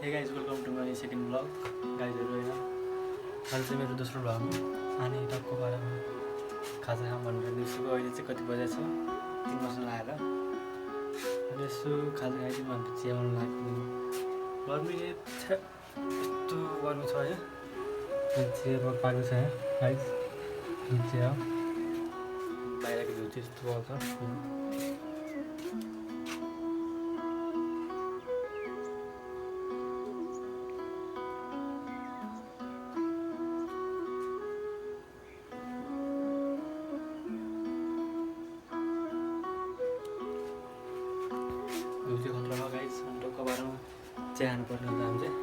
Hey guys, welcome to my second vlog. Guys, आज चाहिँ मेरो दोस्रो भ्लग हो अनि टक्को बारेमा खाजा खाम भनेर दिउँसोको अहिले चाहिँ कति बजे छ 3 बज्न लागेर अनि यसो खाजा खाइदिउँ भनेर चिया बनाउनु लागेको गर्मी यस्तो गर्मी छ है चिया पाएको छ यहाँ गाइस चिया बाहिरको भ्यू चाहिँ यस्तो आउँछ भ्यू चाहिँ खतरा गाइस अनि टक्क बाह्रमा चिया खानुपर्ने हुन्छ हामी चाहिँ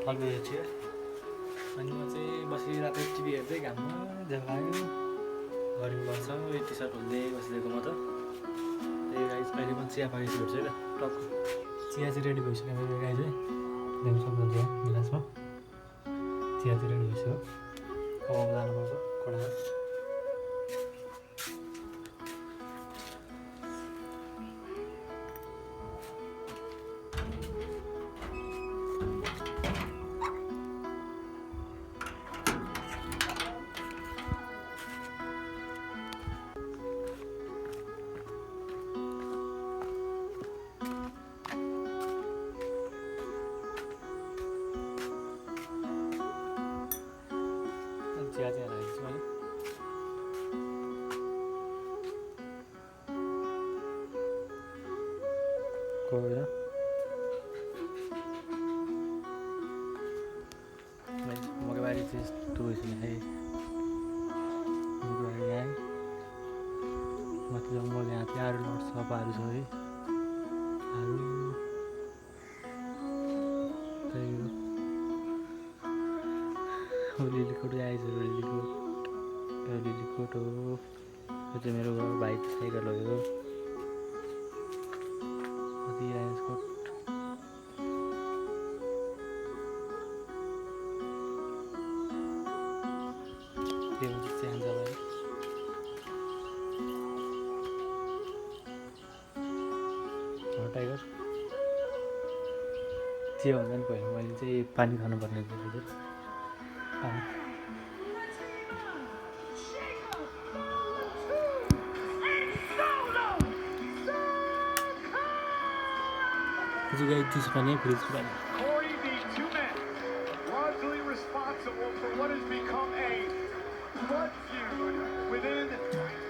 फलबेर थियो अनि म चाहिँ बसिरहेको टिभी हेर्दै घाममा जग्गायो गर्मी पर्छ यो टी सर्ट खोल्दै बसिदिएको म त त्यही गाइस अहिले म चिया पाकेको हेर्छु है त टक्क चिया चाहिँ रेडी भइसक्यो मेरो गाइस है देख्न सक्नुहुन्छ यहाँ गिलासमा चिया चाहिँ रेडी भइसक्यो कमाउनु जानुपर्छ कोडामा चिया चाहिँ राखेको छु मैले गएर मकैबारी चाहिँ यस्तो भइसक्यो है यहाँ माथि जङ्गल यहाँ चाहिँ आरू लड्छ सपाहरू छ है आरू त्यही हो लिलीकोट आइज लिलीकोट हो यो चाहिँ मेरो भाइ साइकल हो यो राइजकोट त्यो चाहिँ जग्गा टाइगर चिया भन्दा पनि पहिला मैले चाहिँ पानी खानुपर्ने हजुर चिसो पानी फ्रिज पानी largely responsible for what has become a blood feud within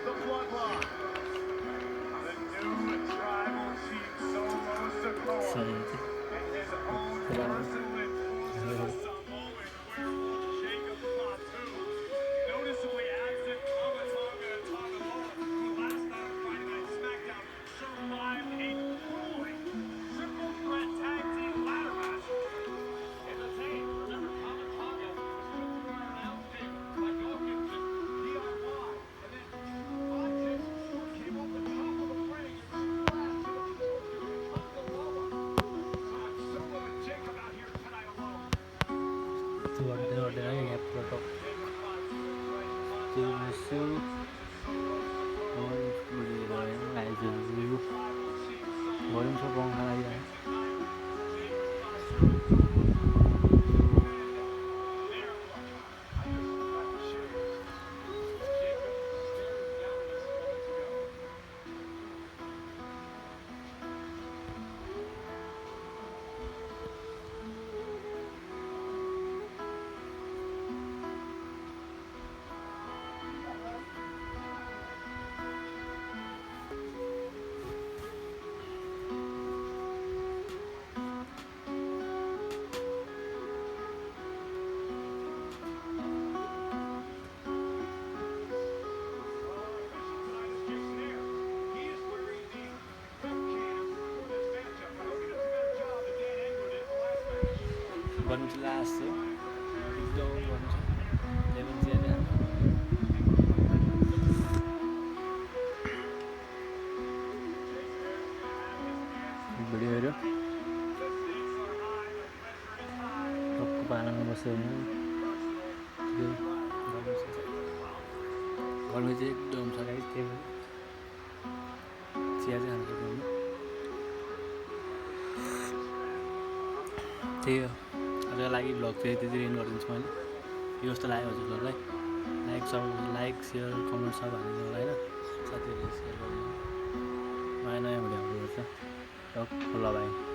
the bloodline. The new tribal chief Solo Sikoa and his own personal influence in a moment where Jacob Fatu, noticeably absent Tama Tonga and Tongaloa, who last night on Friday Night SmackDown survived a grueling triple threat tag team ladder match. In the tape, remember Tama Tonga was announced by Dawkins and DRY, and then 5 Jason Stewart came off the top of the ring and splashed it onto Tongaloa. So it's Solo and Jacob out here tonight alone. गर्नु चाहिँ last हो एकदम गर्नु छ त्यही पनि चिया video हेऱ्यो टक्क पानामा बस्यो भने गर्नु चाहिँ एकदम छ गाइस त्यही चिया चाहिँ खानु सक्नु त्यही हो आजको लागि भ्लग फेरि त्यति एन्ड गरिदिन्छु मैले यो जस्तो लाग्यो हजुरहरूलाई लाइक सेयर कमेन्ट सब हालिदिनु होला होइन साथीहरूले सेयर गरिदिनु नयाँ भिडियो अपलोड गर्छ ल बाई